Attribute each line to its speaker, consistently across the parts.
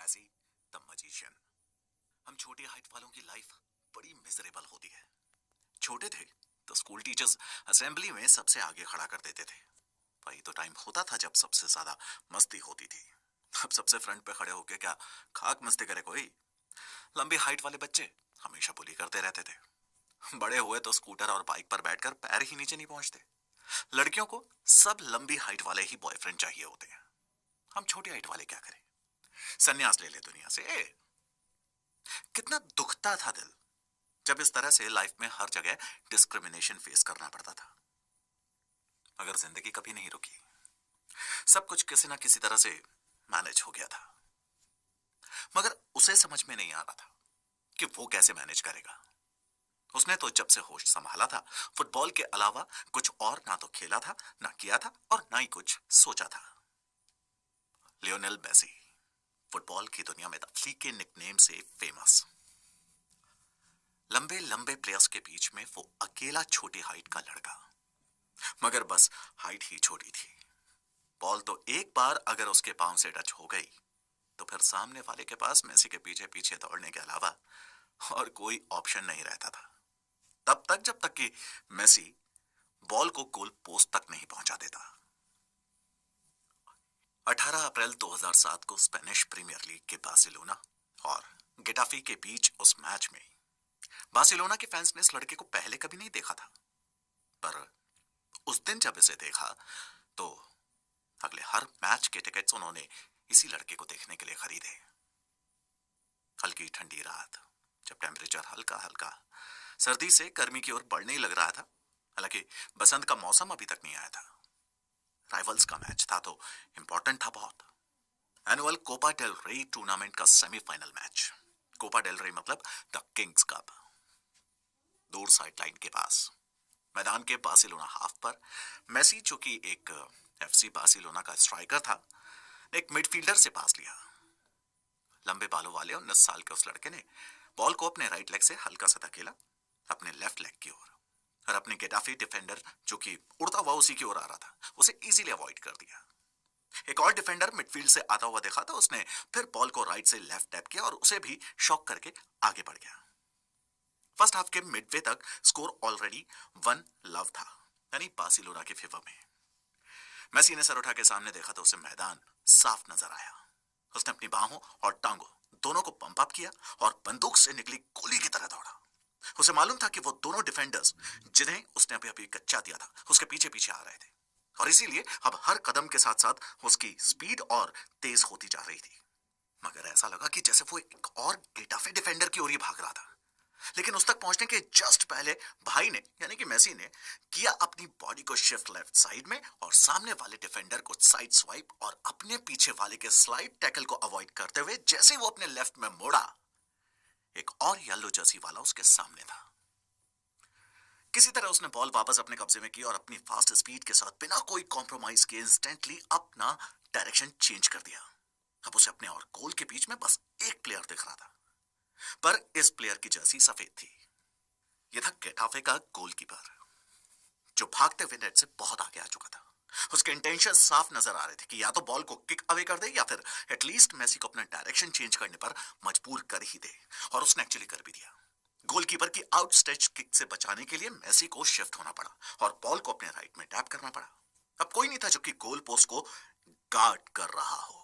Speaker 1: Massey the मजीशियन। हम छोटी height वालों की लाइफ बड़ी मिजरेबल होती है। छोटे थे तो स्कूल टीचर्स असेंबली में सबसे आगे खड़ा कर देते थे। वही तो टाइम होता था जब सबसे ज्यादा मस्ती होती थी। अब सबसे फ्रंट पे खड़े होके क्या खाक मस्ती करे कोई। लंबी हाइट वाले बच्चे हमेशा बुली करते रहते थे। बड़े हुए तो स्कूटर और बाइक पर बैठकर पैर ही नीचे नहीं पहुंचते। लड़कियों को सब लंबी हाइट वाले ही बॉयफ्रेंड चाहिए होते हैं। हम छोटी हाइट वाले क्या करें? सन्यास ले ले दुनिया से। कितना दुखता था दिल जब इस तरह से लाइफ में हर जगह डिस्क्रिमिनेशन फेस करना पड़ता था। मगर जिंदगी कभी नहीं रुकी। सब कुछ किसी ना किसी तरह से मैनेज हो गया था। मगर उसे समझ में नहीं आ रहा था कि वो कैसे मैनेज करेगा। उसने तो जब से होश संभाला था फुटबॉल के अलावा कुछ और ना तो खेला था, ना किया था और ना ही कुछ सोचा था। लियोनेल मेसी, फुटबॉल की दुनिया में द फ्लीक के निकनेम से फेमस। लंबे लंबे प्लेयर्स के बीच में वो अकेला छोटी हाइट का लड़का। मगर बस हाइट ही छोटी थी। बॉल तो एक बार अगर उसके पांव से टच हो गई तो फिर सामने वाले के पास मेसी के पीछे पीछे दौड़ने के अलावा और कोई ऑप्शन नहीं रहता था। तब तक जब तक कि मेसी बॉल को गोल पोस्ट तक नहीं पहुंचा देता। 18 अप्रैल 2007 को स्पेनिश प्रीमियर लीग के बार्सिलोना और गेटाफे के बीच उस मैच में बार्सिलोना के फैंस ने इस लड़के को पहले कभी नहीं देखा था। पर उस दिन जब इसे देखा तो अगले हर मैच के टिकट्स उन्होंने इसी लड़के को देखने के लिए खरीदे। हल्की ठंडी रात, जब टेम्परेचर हल्का हल्का सर्दी से गर्मी की ओर बढ़ने ही लग रहा था। हालांकि बसंत का मौसम अभी तक नहीं आया था। राइवल्स का मैच था तो इंपॉर्टेंट था बहुत। एनुअल कोपा डेल रे टूर्नामेंट का सेमीफाइनल मैच। कोपा डेल रे मतलब द किंग्स कप। दूर साइड लाइन के पास मैदान के बार्सिलोना हाफ पर मेसी, जो कि एक एफसी बार्सिलोना का स्ट्राइकर था, एक मिडफील्डर से पास लिया। लंबे बालों वाले 19 साल के उस लड़के ने बॉल को अपने राइट लेग से हल्का सा धकेला अपने लेफ्ट लेग की ओर और अपने गेटाफे डिफेंडर, जो कि उड़ता हुआ उसी की ओर आ रहा था, उसे इजीली अवॉइड कर दिया। एक और डिफेंडर मिडफील्ड से आता हुआ देखा तो उसने फिर बॉल को राइट से लेफ्ट टैप किया और उसे भी शॉक करके आगे बढ़ गया। फर्स्ट हाफ के मिडवे तक स्कोर ऑलरेडी 1-1 था, यानी बार्सिलोना के फेवर में। मेसी ने सर उठा के सामने देखा तो उसे मैदान साफ नजर आया। उसने अपनी बाहों और टांगों दोनों को पंप अप किया और बंदूक से निकली गोली की तरह दौड़ा। उसे मालूम था कि वो दोनों डिफेंडर्स जिन्हें उसने अभी अभी कच्चा दिया था उसके पीछे पीछे आ रहे थे और इसीलिए अब हर कदम के साथ साथ उसकी स्पीड और तेज होती जा रही थी। मगर ऐसा लगा कि जैसे वो एक और गेटाफे डिफेंडर की ओर ही भाग रहा था। लेकिन उस तक पहुंचने के जस्ट पहले भाई ने, यानी कि मेसी ने, किया अपनी बॉडी को शिफ्ट लेफ्ट साइड में और सामने वाले डिफेंडर को साइड स्वाइप और अपने पीछे वाले के स्लाइड टैकल को अवॉइड करते हुए जैसे वो अपने लेफ्ट में मुड़ा, एक और येलो जर्सी वाला उसके सामने था। किसी तरह उसने बॉल वापस अपने कब्जे में की और अपनी फास्ट स्पीड के साथ बिना कोई कॉम्प्रोमाइज के इंस्टेंटली अपना डायरेक्शन चेंज कर दिया। अब उसे अपने और गोल के बीच में बस एक प्लेयर दिख रहा था, पर इस प्लेयर की जर्सी सफेद थी। यह था गेटाफे का गोलकीपर, जो भागते हुए नेट से बहुत आगे आ चुका था। उसके इंटेंशन साफ नजर आ रहे थे कि या तो बॉल को किक अवे कर दे या फिर एटलीस्ट मेसी को अपना डायरेक्शन चेंज करने पर मजबूर कर ही दे। और उसने एक्चुअली कर भी दिया। गोलकीपर की आउटस्ट्रेच किक से बचाने के लिए मेसी को शिफ्ट होना पड़ा और बॉल को अपने राइट में टैप करना पड़ा। अब कोई नहीं था जो कि गोल पोस्ट को गार्ड कर रहा हो,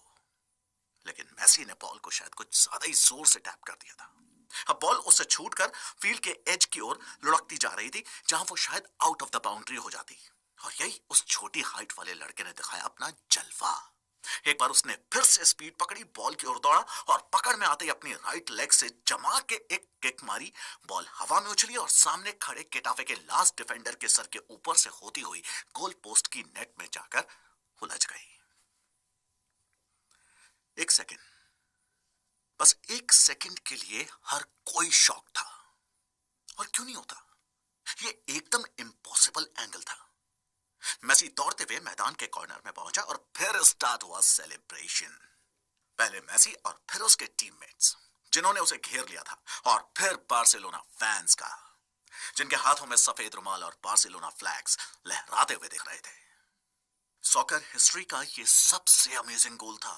Speaker 1: लेकिन मेसी ने बॉल को शायद कुछ ज्यादा ही जोर से टैप कर दिया था। अब बॉल उससे छूटकर फील्ड के एज की ओर लुढ़कती जा रही थी, जहां वो शायद आउट ऑफ द बाउंड्री हो जाती। और यही उस छोटी हाइट वाले लड़के ने दिखाया अपना जलवा। एक बार उसने फिर से स्पीड पकड़ी, बॉल की ओर दौड़ा और पकड़ में आते ही अपनी राइट लेग से जमा के एक किक मारी। बॉल हवा में उछली और सामने खड़े गेटाफे के लास्ट डिफेंडर के सर के ऊपर से होती हुई गोल पोस्ट की नेट में जाकर उलझ गई। एक सेकंड, बस एक सेकंड के लिए हर कोई शॉक था। और क्यों नहीं होता? ये एकदम इम्पॉसिबल एंगल था। मेसी दौड़ते हुए मैदान के कॉर्नर में पहुंचा और फिर स्टार्ट हुआ सेलिब्रेशन। पहले मेसी और फिर उसके टीममेट्स, जिन्होंने उसे घेर लिया था, और फिर बार्सिलोना फैंस का, जिनके हाथों में सफेद रुमाल और बार्सिलोना फ्लैग्स लहराते हुए दिख रहे थे। सॉकर हिस्ट्री का ये सबसे अमेजिंग गोल था।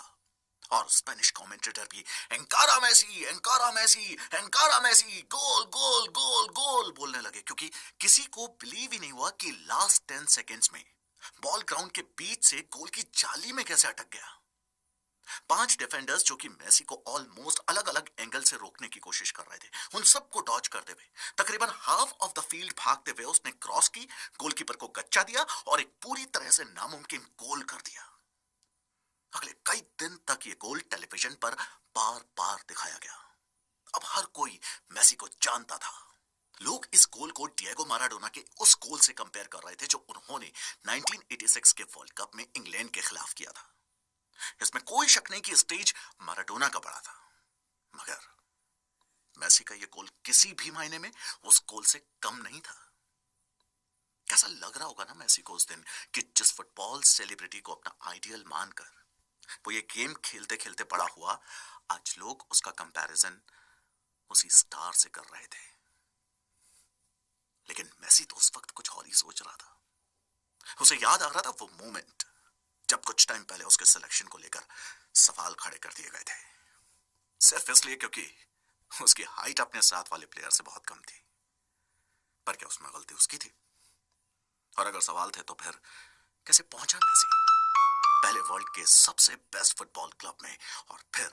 Speaker 1: और स्पेनिश कमेंटेटर भी एंकारा मैसी, एंकारा मैसी, एंकारा मैसी, गोल गोल गोल गोल बोलने लगे, क्योंकि किसी को बिलीव ही नहीं हुआ कि लास्ट 10 सेकेंड्स में बॉल ग्राउंड के बीच से गोल की जाली में कैसे अटक गया। 5 डिफेंडर्स जो कि मेसी को ऑलमोस्ट अलग अलग एंगल से रोकने की कोशिश कर रहे थे, उन सबको डॉज करते हुए तकरीबन हाफ ऑफ द फील्ड भागते हुए उसने क्रॉस की, गोलकीपर को गच्चा दिया और एक पूरी तरह से नामुमकिन गोल कर दिया। अगले कई दिन तक ये गोल टेलीविजन पर बार बार दिखाया गया। अब हर कोई मेसी को जानता था। लोग इस गोल को डिएगो माराडोना के उस गोल से कंपेयर कर रहे थे जो उन्होंने 1986 के वर्ल्ड कप में इंग्लैंड के खिलाफ किया था। इसमें कोई शक नहीं कि स्टेज माराडोना का बड़ा था, मगर मेसी का यह गोल किसी भी मायने में उस गोल से कम नहीं था। कैसा लग रहा होगा ना मेसी को उस दिन कि जिस फुटबॉल सेलिब्रिटी को अपना आइडियल मानकर वो ये गेम खेलते खेलते बड़ा हुआ, आज लोग उसका कंपैरिजन उसी स्टार से कर रहे थे। लेकिन मेसी तो उस वक्त कुछ और ही सोच रहा था। उसे याद आ रहा था वो मोमेंट जब कुछ टाइम पहले उसके सिलेक्शन को लेकर सवाल खड़े कर दिए गए थे, सिर्फ इसलिए क्योंकि उसकी हाइट अपने साथ वाले प्लेयर से बहुत कम थी। पर क्या उसमें गलती उसकी थी? और अगर सवाल थे तो फिर कैसे पहुंचा मेसी पहले वर्ल्ड के सबसे बेस्ट फुटबॉल क्लब में और फिर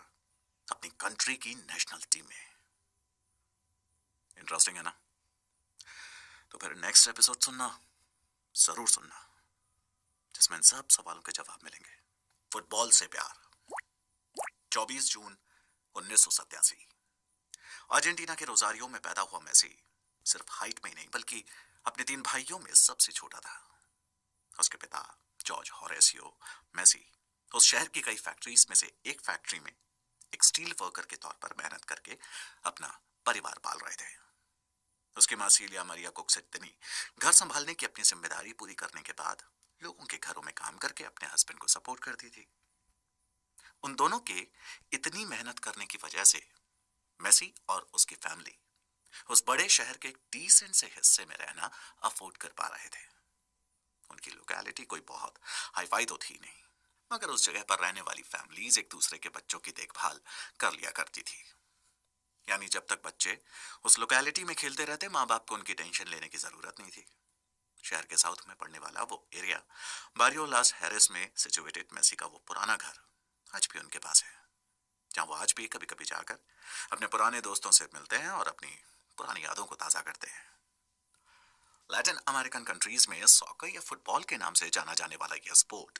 Speaker 1: अपनी कंट्री की नेशनल टीम में? इंटरेस्टिंग है ना? तो फिर नेक्स्ट एपिसोड सुनना, जरूर सुनना, जिसमें इन सब सवालों के जवाब मिलेंगे। फुटबॉल से प्यार, 24 जून 1987। अर्जेंटीना के रोजारियो में पैदा हुआ मेसी सिर्फ हाइट में ही नहीं बल्कि अपने 3 भाइयों में सबसे छोटा था। उसके पिता जॉर्ज होरेसियो मेसी उस शहर की कई फैक्ट्रीज में से एक फैक्ट्री में एक स्टील वर्कर के तौर पर मेहनत करके अपना परिवार पाल रहे थे। उसकी मां सीलिया मरिया कुक्सेटिनी घर संभालने की अपनी जिम्मेदारी पूरी करने के बाद लोगों के घरों में काम करके अपने हस्बैंड को सपोर्ट करती थी। उन दोनों के इतनी मेहनत करने की वजह से मेसी और उसकी फैमिली उस बड़े शहर के एक डिसेंट से हिस्से में रहना अफोर्ड कर पा रहे थे। उनकी लोकेलिटी कोई बहुत हाईफाई तो थी नहीं, मगर उस जगह पर रहने वाली फैमिलीज एक दूसरे के बच्चों की देखभाल कर लिया करती थी। यानी जब तक बच्चे उस लोकेलिटी में खेलते रहते, माँ बाप को उनकी टेंशन लेने की जरूरत नहीं थी। शहर के साउथ में पड़ने वाला वो एरिया बारियो लास हैरिस में सिचुएटेड मेसी का वो पुराना घर आज भी उनके पास है, जहां वो आज भी कभी कभी जाकर अपने पुराने दोस्तों से मिलते हैं और अपनी पुरानी यादों को ताजा करते हैं। लैटिन अमेरिकन कंट्रीज में सॉकर या फुटबॉल के नाम से जाना जाने वाला यह स्पोर्ट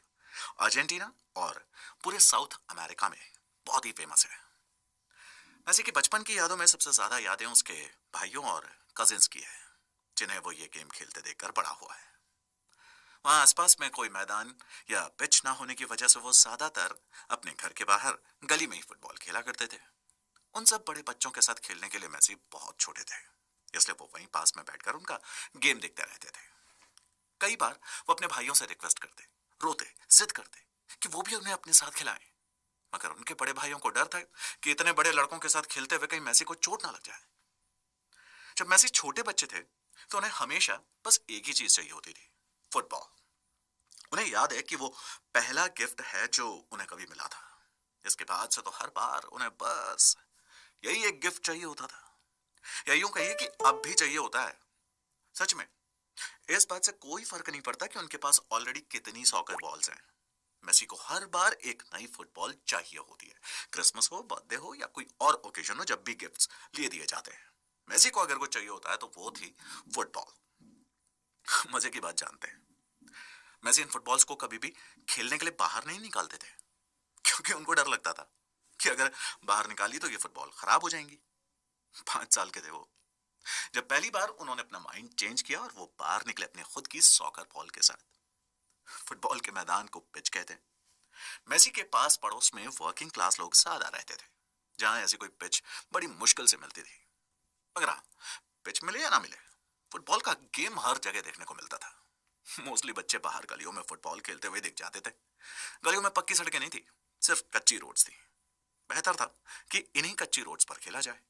Speaker 1: अर्जेंटीना और पूरे साउथ अमेरिका में बहुत ही फेमस है। मेसी की बचपन की यादों में सबसे ज्यादा यादें उसके भाइयों और कजिन्स की है, जिन्हें वो ये गेम खेलते देखकर बड़ा हुआ है। वहां आसपास में कोई मैदान या पिच ना होने की वजह से वो ज्यादातर अपने घर के बाहर गली में ही फुटबॉल खेला करते थे। उन सब बड़े बच्चों के साथ खेलने के लिए मेसी बहुत छोटे थे, इसलिए वो वहीं पास में बैठकर उनका गेम देखते रहते थे। कई बार वो अपने भाइयों से रिक्वेस्ट करते, रोते, जिद करते कि वो भी उन्हें अपने साथ खिलाएं, मगर उनके बड़े भाइयों को डर था कि इतने बड़े लड़कों के साथ खेलते हुए कहीं मेसी को चोट ना लग जाए। जब मेसी छोटे बच्चे थे तो उन्हें हमेशा बस एक ही चीज चाहिए होती थी, फुटबॉल। उन्हें याद है कि वो पहला गिफ्ट है जो उन्हें कभी मिला था। इसके बाद से तो हर बार उन्हें बस यही एक गिफ्ट चाहिए होता था, या यूं कहिए कि अब भी चाहिए होता है। सच में इस बात से कोई फर्क नहीं पड़ता कि उनके पास ऑलरेडी कितनी सॉकर बॉल्स हैं, मेसी को हर बार एक नई फुटबॉल चाहिए होती है। क्रिसमस हो, बर्थडे हो या कोई और ओकेजन हो, जब भी गिफ्ट्स लिए दिए जाते हैं, मेसी को अगर कुछ चाहिए होता है तो वो थी फुटबॉल। मजे की बात जानते हैं, मेसी इन फुटबॉल्स को कभी भी खेलने के लिए बाहर नहीं निकालते थे, क्योंकि उनको डर लगता था कि अगर बाहर निकाली तो ये फुटबॉल खराब हो जाएंगी। 5 साल के थे वो जब पहली बार उन्होंने अपना माइंड चेंज किया और वो बाहर निकले अपने खुद की सॉकर बॉल के साथ। फुटबॉल के मैदान को पिच कहते हैं। मेसी के पास पड़ोस में वर्किंग क्लास लोग ज्यादा रहते थे, जहां ऐसी कोई पिच बड़ी मुश्किल से मिलती थी। मगर हाँ, पिच मिले या ना मिले, फुटबॉल का गेम हर जगह देखने को मिलता था। मोस्टली बच्चे बाहर गलियों में फुटबॉल खेलते हुए दिख जाते थे। गलियों में पक्की सड़कें नहीं थी, सिर्फ कच्ची रोड्स थी। बेहतर था कि इन्हीं कच्ची रोड्स पर खेला जाए,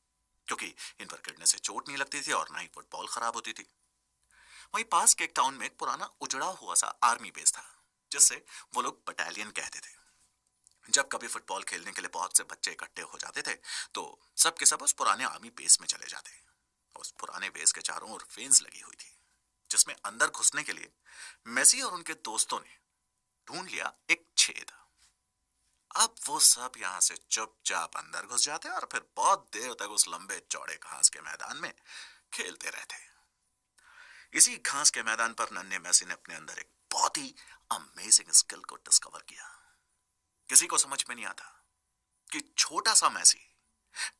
Speaker 1: क्योंकि इन पर गिरने से चोट नहीं लगती थी और ना ही फुटबॉल खराब होती थी। वहीं पास के एक टाउन में एक पुराना उजड़ा हुआ सा आर्मी बेस था, जिससे वो लोग बटालियन कहते थे। जब कभी फुटबॉल खेलने के लिए बहुत से बच्चे इकट्ठे हो जाते थे तो सब के सब उस पुराने आर्मी बेस में चले जाते। उस पुराने बेस के चारों ओर फेंस लगी हुई थी, जिसमें अंदर घुसने के लिए मेसी और उनके दोस्तों ने ढूंढ लिया एक छेद। अब वो सब यहां से चुपचाप अंदर घुस जाते और फिर बहुत देर तक उस लंबे चौड़े घास के मैदान में खेलते रहते। इसी घास के मैदान पर नन्हे मेसी ने अपने अंदर एक बहुत ही अमेजिंग स्किल को डिस्कवर किया। किसी को समझ में नहीं आता कि छोटा सा मेसी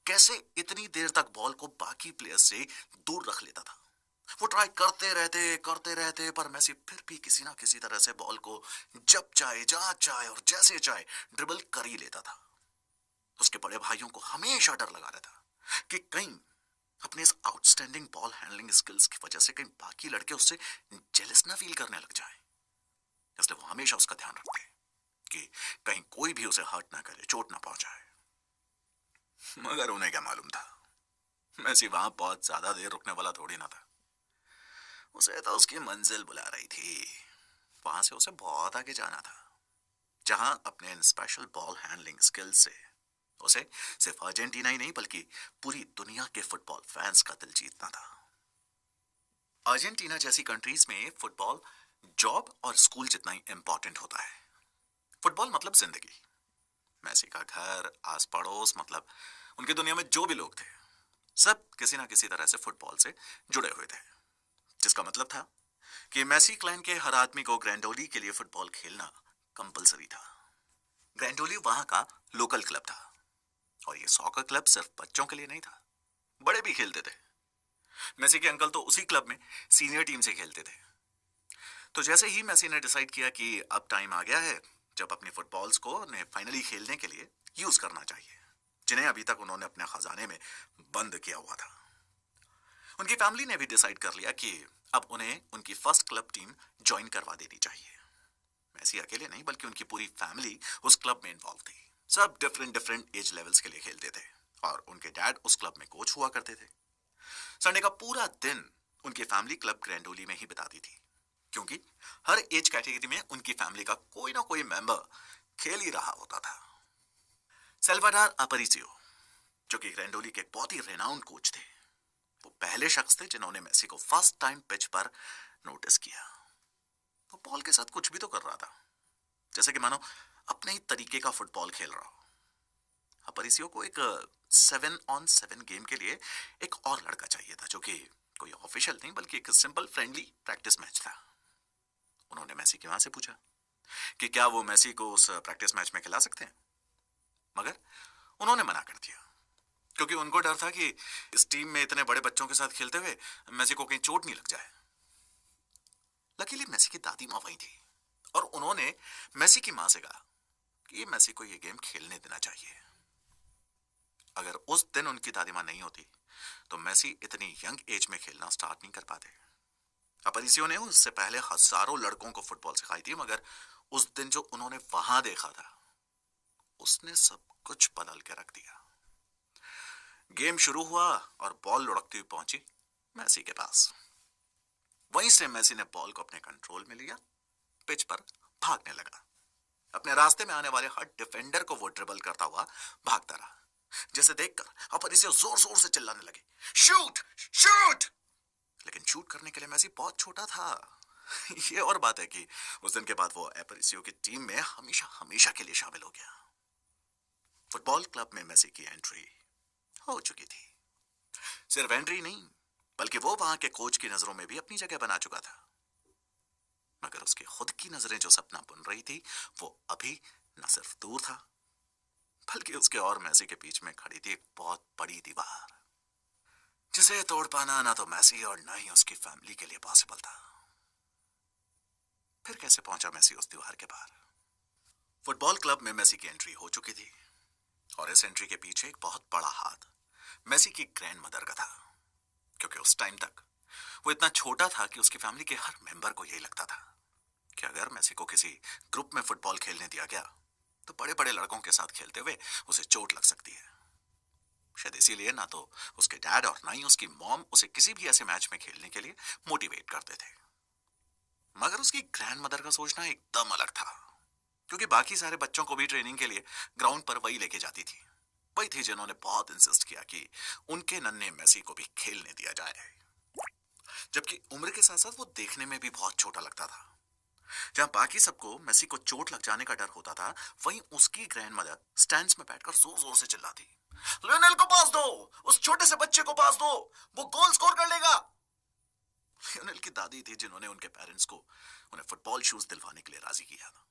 Speaker 1: कैसे इतनी देर तक बॉल को बाकी प्लेयर्स से दूर रख लेता था। वो ट्राई करते रहते पर मेसी फिर भी किसी ना किसी तरह से बॉल को जब चाहे जहां चाहे और जैसे चाहे ड्रिबल कर ही लेता था। उसके बड़े भाइयों को हमेशा डर लगा रहता कि कहीं अपने इस आउटस्टैंडिंग बॉल हैंडलिंग स्किल्स की वजह से कहीं बाकी लड़के उससे जेलस ना फील करने लग जाएं। इसलिए वो हमेशा उसका ध्यान रखते कि कहीं कोई भी उसे हर्ट ना करे, चोट ना पहुंचाए। मगर उन्हें क्या मालूम था, मेसी वहां बहुत ज्यादा देर रुकने वाला थोड़ी ना था। उसे तो उसकी मंजिल बुला रही थी। वहां से उसे बहुत आगे जाना था, जहां अपने इन स्पेशल बॉल हैंडलिंग स्किल्स से उसे सिर्फ अर्जेंटीना ही नहीं बल्कि पूरी दुनिया के फुटबॉल फैंस का दिल जीतना था। अर्जेंटीना जैसी कंट्रीज में फुटबॉल जॉब और स्कूल जितना ही इंपॉर्टेंट होता है। फुटबॉल मतलब जिंदगी। मेसी का घर, आस पड़ोस, मतलब उनकी दुनिया में जो भी लोग थे सब किसी ना किसी तरह से फुटबॉल से जुड़े हुए थे। जिसका मतलब था कि मेसी क्लैन के हर आदमी को ग्रैंडोली के लिए फुटबॉल खेलना कंपलसरी था। ग्रैंडोली वहां का लोकल क्लब था और ये सॉकर क्लब सिर्फ बच्चों के लिए नहीं था, बड़े भी खेलते थे। मेसी के अंकल तो उसी क्लब में सीनियर टीम से खेलते थे। तो जैसे ही मेसी ने डिसाइड किया कि अब टाइम आ गया है जब अपनी फुटबॉल्स को उन्हें फाइनली खेलने के लिए यूज करना चाहिए, जिन्हें अभी तक उन्होंने अपने खजाने में बंद किया हुआ था। उनकी फैमिली ने भी डिसाइड कर लिया कि अब उन्हें उनकी फर्स्ट क्लब टीम ज्वाइन करवा देनी चाहिए। मेसी अकेले नहीं बल्कि उनकी पूरी फैमिली उस क्लब में इन्वॉल्व थी। सब डिफरेंट डिफरेंट एज लेवल्स के लिए खेलते थे और उनके डैड उस क्लब में कोच हुआ करते थे। संडे का पूरा दिन उनकी फैमिली क्लब ग्रैंडोली में ही बिताती थी, क्योंकि हर एज कैटेगरी में उनकी फैमिली का कोई ना कोई मेंबर खेल ही रहा होता था। सेल्वाडोर अपारिसियो, जो कि ग्रैंडोली के बहुत ही रेनाउंड कोच थे, वो पहले शख्स थे जिन्होंने मेसी को फर्स्ट टाइम पिच पर नोटिस किया। वो बॉल के साथ कुछ भी तो कर रहा था, जैसे कि मानो अपने ही तरीके का फुटबॉल खेल रहा हो। अपरिसियो को एक 7-on-7 गेम के लिए एक और लड़का चाहिए था, जो कि कोई ऑफिशियल नहीं बल्कि एक सिंपल फ्रेंडली प्रैक्टिस मैच था। उन्होंने मेसी के वहां से पूछा कि क्या वो मेसी को उस प्रैक्टिस मैच में खिला सकते हैं, मगर उन्होंने मना कर दिया क्योंकि उनको डर था कि इस टीम में इतने बड़े बच्चों के साथ खेलते हुए मेसी को कहीं चोट नहीं लग जाए। लकीली मेसी की दादी मां वहीं थी और उन्होंने मेसी की मां से कहा कि मेसी को यह गेम खेलने देना चाहिए। अगर उस दिन उनकी दादी मां नहीं होती तो मेसी इतनी यंग एज में खेलना स्टार्ट नहीं कर पाते। अपरिसियो ने उससे पहले हजारों लड़कों को फुटबॉल सिखाई थी, मगर उस दिन जो उन्होंने वहां देखा था उसने सब कुछ बदल के रख दिया। गेम शुरू हुआ और बॉल लुढ़कती हुई पहुंची मेसी के पास। वहीं से मेसी ने बॉल को अपने कंट्रोल में लिया, पिच पर भागने लगा। अपने रास्ते में आने वाले हर डिफेंडर को वो ड्रिबल करता हुआ भागता रहा, जिसे देखकर अपरिसियो जोर जोर से चिल्लाने लगे, शूट शूट! लेकिन शूट करने के लिए मेसी बहुत छोटा था। ये और बात है कि उस दिन के बाद वो अपरिसियो की टीम में हमेशा हमेशा के लिए शामिल हो गया। फुटबॉल क्लब में मेसी की एंट्री हो चुकी थी। सिर्फ एंट्री नहीं बल्कि वो वहां के कोच की नजरों में भी अपनी जगह बना चुका था। मगर उसकी खुद की नजरें जो सपना बुन रही थी वो अभी न सिर्फ दूर था बल्कि उसके और मेसी के बीच में खड़ी थी एक बहुत बड़ी दीवार, जिसे तोड़ पाना ना तो मेसी और ना ही उसकी फैमिली के लिए पॉसिबल था। फिर कैसे पहुंचा मेसी उस दीवार के पार? फुटबॉल क्लब में मेसी की एंट्री हो चुकी थी और इस एंट्री के पीछे एक बहुत बड़ा हाथ मेसी की ग्रैंड मदर का था, क्योंकि उस टाइम तक वो इतना छोटा था कि उसकी फैमिली के हर मेंबर को यही लगता था कि अगर मेसी को किसी ग्रुप में फुटबॉल खेलने दिया गया तो बड़े बड़े लड़कों के साथ खेलते हुए उसे चोट लग सकती है। शायद इसीलिए ना तो उसके डैड और ना ही उसकी मॉम उसे किसी भी ऐसे मैच में खेलने के लिए मोटिवेट करते थे। मगर उसकी ग्रैंड मदर का सोचना एकदम अलग था। क्योंकि बाकी सारे बच्चों को भी ट्रेनिंग के लिए ग्राउंड पर वही लेके जाती थी। वही थी जिन्होंने बहुत इंसिस्ट किया कि उनके नन्हे मेसी को भी खेलने दिया जाए, जबकि उम्र के साथ साथ वो देखने में भी बहुत छोटा लगता था। जहां बाकी सबको मेसी को चोट लग जाने का डर होता था, वहीं उसकी ग्रैंडमदर स्टैंड्स में बैठकर जोर जोर से चिल्लाती, लियोनेल को पास दो, उस छोटे से बच्चे को पास दो, वो गोल स्कोर कर लेगा। लियोनेल की दादी थी जिन्होंने उनके पेरेंट्स को उन्हें फुटबॉल शूज दिलवाने के लिए राजी किया था।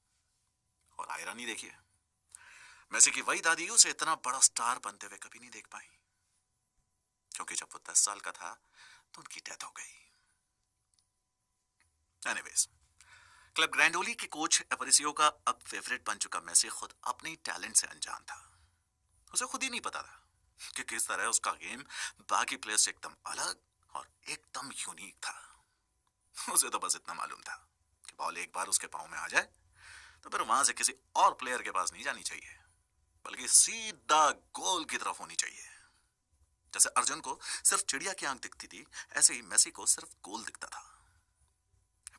Speaker 1: और आयरानी देखिए, मेसी की वही दादी उसे इतना बड़ा स्टार बनते हुए कभी नहीं देख पाई, क्योंकि जब वो 10 साल का था तो उनकी डेथ हो गई। एनीवेज, क्लब ग्रैंडोली के कोच एपरिसियो का अब फेवरेट बन चुका मेसी खुद अपने टैलेंट से अनजान था। उसे खुद ही नहीं पता था कि किस तरह उसका गेम बाकी प्लेयर्स से एकदम अलग और एकदम यूनिक था। उसे तो बस इतना मालूम था कि बॉल एक बार उसके पांव में आ जाए तो फिर वहां से किसी और प्लेयर के पास नहीं जानी चाहिए, बल्कि सीधा गोल की तरफ होनी चाहिए। जैसे अर्जुन को सिर्फ चिड़िया की आंख दिखती थी, ऐसे ही मेसी को सिर्फ गोल दिखता था।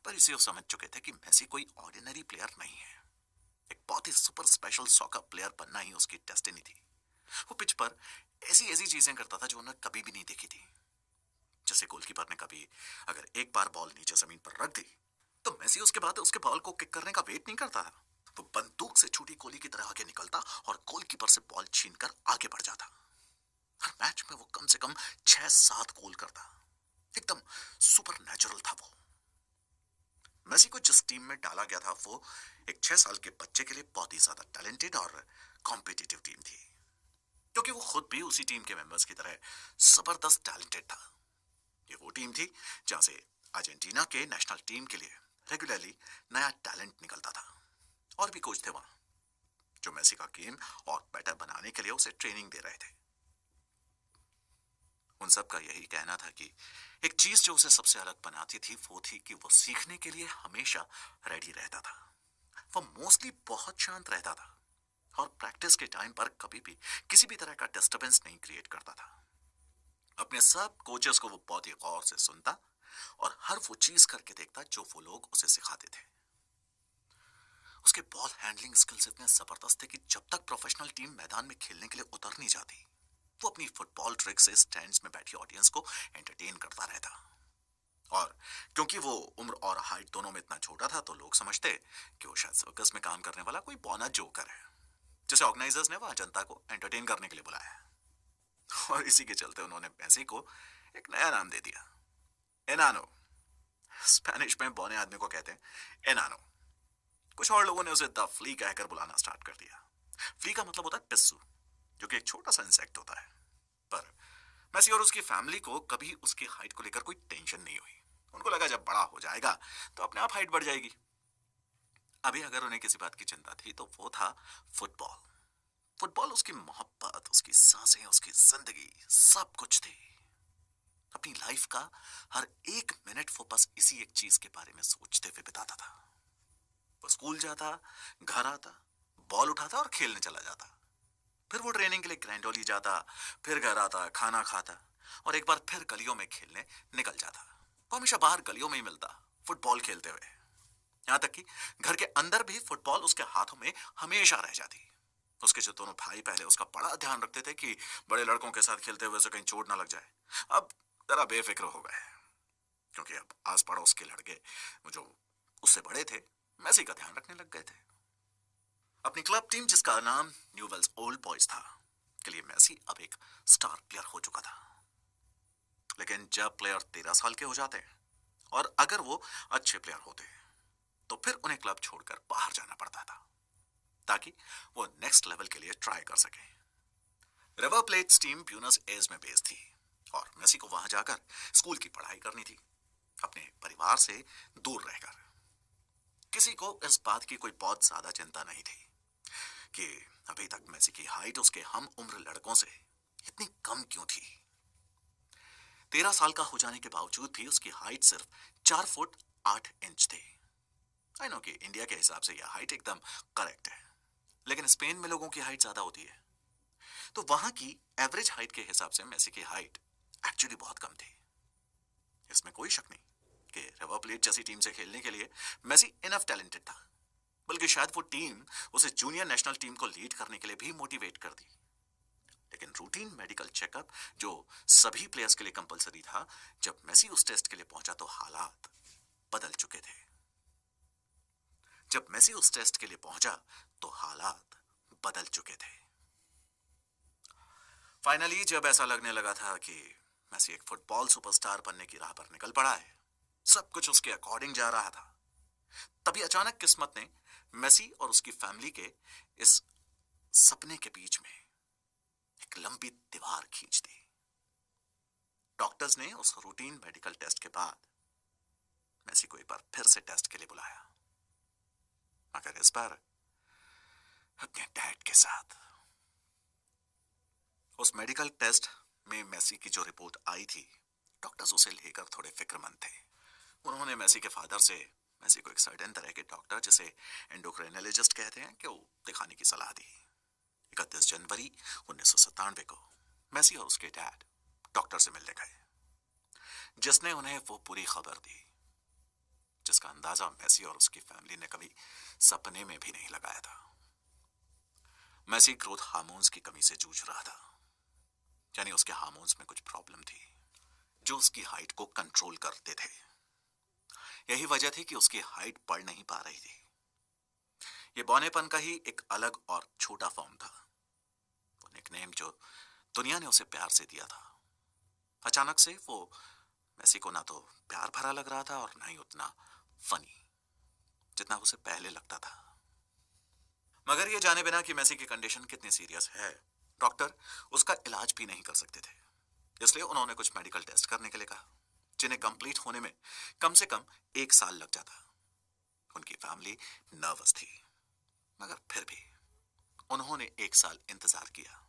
Speaker 1: पर इसे वो समझ चुके थे कि मेसी कोई ऑर्डिनरी प्लेयर नहीं है। एक बहुत ही सुपर स्पेशल सॉकर प्लेयर बनना ही उसकी डेस्टिनी थी। वो पिच पर ऐसी ऐसी चीजें करता था जो उन्होंने कभी भी नहीं देखी थी। जैसे गोलकीपर ने कभी अगर एक बार बॉल नीचे जमीन पर रख दी तो मेसी उसके बाद उसके बॉल को किक करने का वेट नहीं करता था। वो बंदूक से छूटी गोली की तरह आगे निकलता और गोलकीपर से बॉल छीनकर आगे बढ़ जाता। हर मैच में वो कम से कम 6-7 गोल करता। एकदम सुपर नेचुरल था वो। मेसी को जिस टीम में डाला गया था वो एक 6 साल के बच्चे के लिए बहुत ही ज्यादा टैलेंटेड और कॉम्पिटिटिव टीम थी, क्योंकि वो खुद भी उसी टीम के मेंबर्स की तरह जबरदस्त टैलेंटेड था। ये वो टीम थी जहां से अर्जेंटीना के नेशनल टीम के लिए रेगुलरली नया टैलेंट निकलता था। और भी कोच थे वहां जो मेसी का गेम और बेटर बनाने के लिए उसे ट्रेनिंग दे रहे थे। उन सब का यही कहना था कि एक चीज जो उसे सबसे अलग बनाती थी वो थी कि वो सीखने के लिए हमेशा रेडी रहता था। वो मोस्टली बहुत शांत रहता था और प्रैक्टिस के टाइम पर कभी भी किसी भी तरह का डिस्टरबेंस नहीं क्रिएट करता था। अपने सब कोचेस को वो बहुत ही गौर से सुनता और हर वो चीज करके देखता जो वो लोग उसे सिखाते थे। उसके बॉल हैंडलिंग स्किल्स इतने जबरदस्त थे कि जब तक प्रोफेशनल टीम मैदान में खेलने के लिए उतर नहीं जाती, वो अपनी फुटबॉल ट्रिक से स्टैंड्स में बैठी ऑडियंस को एंटरटेन करता रहता। और क्योंकि वो उम्र और हाइट दोनों में इतना छोटा था तो लोग समझते कि वो शायद सर्कस में काम करने वाला कोई बौना जोकर है, जिसे ऑर्गेनाइजर्स ने वहां जनता को एंटरटेन करने के लिए बुलाया। और इसी के चलते उन्होंने मेसी को एक नया नाम दे दिया, एनानो। स्पेनिश में बौने आदमी को कहते हैं एनानो। कुछ और लोगों ने उसे द फ्ली कहकर बुलाना स्टार्ट कर दिया। फ्ली का मतलब होता है पिस्सू, जो कि एक छोटा सा इंसेक्ट होता है। पर मेसी और उसकी फैमिली को कभी उसकी हाइट को लेकर कोई टेंशन नहीं हुई। उनको लगा जब बड़ा हो जाएगा तो अपने आप हाइट बढ़ जाएगी। अभी अगर उन्हें किसी बात की चिंता थी तो वो था फुटबॉल। फुटबॉल उसकी मोहब्बत, उसकी सांसें, उसकी जिंदगी सब कुछ थी। अपनी लाइफ का हर एक मिनट वो बस इसी एक चीज के बारे में सोचते हुए बिताता था। वो स्कूल जाता, घर आता, बॉल उठाता और खेलने चला जाता। फिर वो ट्रेनिंग के लिए ग्रैंडोली जाता, फिर घर आता, खाना खाता और एक बार फिर गलियों में खेलने निकल जाता। वो हमेशा बाहर गलियों में ही मिलता, फुटबॉल खेलते हुए। यहां तक कि घर के अंदर भी फुटबॉल उसके हाथों में हमेशा रह जाती। उसके जो दोनों भाई पहले उसका बड़ा ध्यान रखते थे कि बड़े लड़कों के साथ खेलते हुए उसे कहीं चोट ना लग जाए, अब जरा बेफिक्र हो गए, क्योंकि अब आस पड़ोस के लड़के जो उससे बड़े थे मेसी का ध्यान रखने लग गए थे। अपनी क्लब टीम जिसका नाम न्यूवेल्स ओल्ड बॉयज था के लिए मेसी अब एक स्टार प्लेयर हो चुका था। लेकिन जब प्लेयर 13 साल के हो जाते और अगर वो अच्छे प्लेयर होते तो फिर उन्हें क्लब छोड़कर बाहर जाना पड़ता था ताकि वो नेक्स्ट लेवल के लिए ट्राई कर सके। River Plate's team Buenos Aires में बेस्ड थी और मेसी को वहां जाकर स्कूल की पढ़ाई करनी थी, अपने परिवार से दूर रहकर। किसी को इस बात की कोई बहुत ज्यादा चिंता नहीं थी कि अभी तक मेसी की हाइट उसके हम उम्र लड़कों से इतनी कम क्यों थी। 13 साल का हो जाने के बावजूद भी उसकी हाइट सिर्फ 4 फुट 8 इंच थी। आई नो कि इंडिया के हिसाब से यह हाइट एकदम करेक्ट है, लेकिन स्पेन में लोगों की हाइट ज्यादा होती है, तो वहां की एवरेज हाइट के हिसाब से मेसी की हाइट एक्चुअली बहुत कम थी। इसमें कोई शक नहीं कि रिवर प्लेट जैसी टीम से खेलने के लिए मेसी इनफ टैलेंटेड था, बल्कि शायद वो टीम उसे जूनियर नेशनल टीम को लीड करने के लिए भी मोटिवेट कर दी। लेकिन रूटीन मेडिकल चेकअप जो सभी प्लेयर्स के लिए कंपलसरी था, जब मेसी उस टेस्ट के लिए पहुंचा तो हालात बदल चुके थे। जब मेसी उस टेस्ट के लिए पहुंचा तो हालात बदल चुके थे। फाइनली जब ऐसा लगने लगा था कि मेसी एक फुटबॉल सुपरस्टार बनने की राह पर निकल पड़ा है, सब कुछ उसके अकॉर्डिंग जा रहा था, तभी अचानक किस्मत ने मेसी और उसकी फैमिली के इस सपने के बीच में एक लंबी दीवार खींच दी। डॉक्टर्स ने उस रूटीन मेडिकल टेस्ट के बाद मेसी को एक बार फिर से टेस्ट के लिए बुलाया, मगर इस बार अपने डैड के साथ। उस मेडिकल टेस्ट में मेसी की जो रिपोर्ट आई थी, डॉक्टर्स उसे लेकर थोड़े फिक्रमंद थे। उन्होंने मेसी के फादर से मेसी को एक सर्टेन तरह के डॉक्टर, जिसे एंडोक्राइनोलॉजिस्ट कहते हैं, कि वो दिखाने की सलाह दी। 31 जनवरी 1997 को मेसी और उसके डैड डॉक्टर से मिलने गए, जिसने उन्हें वो पूरी खबर दी जिसका अंदाजा मेसी और उसकी फैमिली ने कभी सपने में भी नहीं लगाया था। मेसी ग्रोथ हार्मोन्स की कमी से जूझ रहा था, यानी उसके हार्मोन्स में कुछ प्रॉब्लम थी जो उसकी हाइट को कंट्रोल करते थे। यही वजह थी कि उसकी हाइट बढ़ नहीं पा रही थी। यह बौनेपन का ही एक अलग और छोटा फॉर्म था, वो निकनेम जो दुनिया ने उसे प्यार से दिया था। अचानक से वो मेसी को ना तो प्यार भरा लग रहा था और ना ही उतना फनी जितना उसे पहले लगता था। मगर ये जाने बिना कि मेसी की कंडीशन कितनी सीरियस है, डॉक्टर उसका इलाज भी नहीं कर सकते थे। इसलिए उन्होंने कुछ मेडिकल टेस्ट करने के लिए कहा, जिन्हें कंप्लीट होने में कम से कम 1 साल लग जाता। उनकी फैमिली नर्वस थी, मगर फिर भी उन्होंने 1 साल इंतजार किया,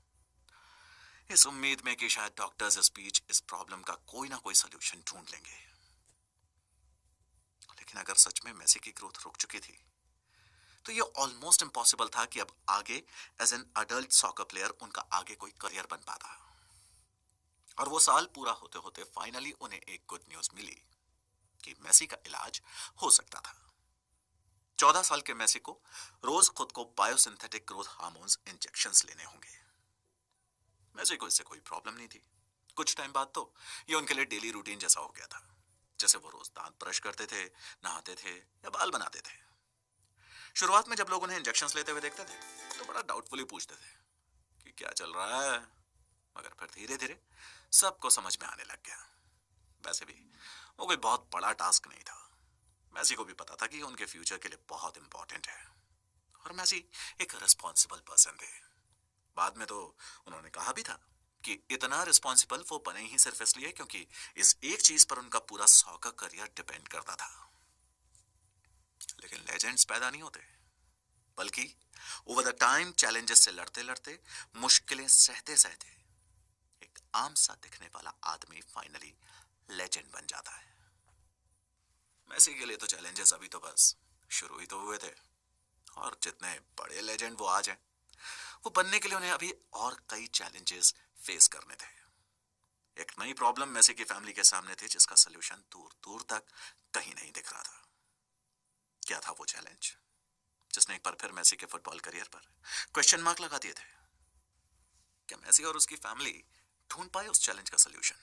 Speaker 1: इस उम्मीद में कि शायद डॉक्टर्स इस बीच इस प्रॉब्लम का कोई ना कोई सलूशन ढूंढ लेंगे। लेकिन अगर सच में मेसी की ग्रोथ रुक चुकी थी, तो यह ऑलमोस्ट इम्पॉसिबल था कि अब आगे as an adult soccer player उनका आगे कोई करियर बन पाता। और वो साल पूरा होते होते फाइनली उन्हें एक गुड न्यूज मिली कि मेसी का इलाज हो सकता था। 14 साल के मेसी को रोज खुद को बायोसिंथेटिक ग्रोथ हार्मोन्स इंजेक्शंस लेने होंगे। मेसी को इससे कोई प्रॉब्लम नहीं थी। कुछ टाइम बाद तो ये उनके लिए डेली रूटीन जैसा हो गया था, जैसे वो रोज दांत ब्रश करते थे, नहाते थे या बाल बनाते थे। शुरुआत में जब लोग उन्हें इंजेक्शंस लेते हुए देखते थे तो बड़ा डाउटफुली पूछते थे कि क्या चल रहा है, मगर फिर धीरे धीरे सबको समझ में आने लग गया। वैसे भी वो कोई बहुत बड़ा टास्क नहीं था। मेसी को भी पता था कि उनके फ्यूचर के लिए बहुत इंपॉर्टेंट है, और मेसी एक रिस्पॉन्सिबल पर्सन थे। बाद में तो उन्होंने कहा भी था कि इतना रिस्पॉन्सिबल वो बने ही सिर्फ इसलिए क्योंकि इस एक चीज पर उनका पूरा सॉकर करियर डिपेंड करता था। लेकिन लेजेंड्स पैदा नहीं होते, बल्कि ओवर द टाइम चैलेंजेस से लड़ते लड़ते, मुश्किलें सहते सहते एक आम सा दिखने वाला आदमी फाइनली लेजेंड बन जाता है। मेसी के लिए तो चैलेंजेस अभी तो बस शुरू ही तो हुए थे, और जितने बड़े लेजेंड वो आज हैं, वो बनने के लिए उन्हें अभी और कई चैलेंजेस फेस करने थे। एक नई प्रॉब्लम मेसी की फैमिली के सामने थी, जिसका सलूशन दूर दूर तक कहीं नहीं दिख रहा था। क्या था वो चैलेंज जिसने एक बार फिर मेसी के फुटबॉल करियर पर क्वेश्चन मार्क लगा दिए थे? क्या मेसी और उसकी फैमिली ढूंढ पाए उस चैलेंज का सलूशन?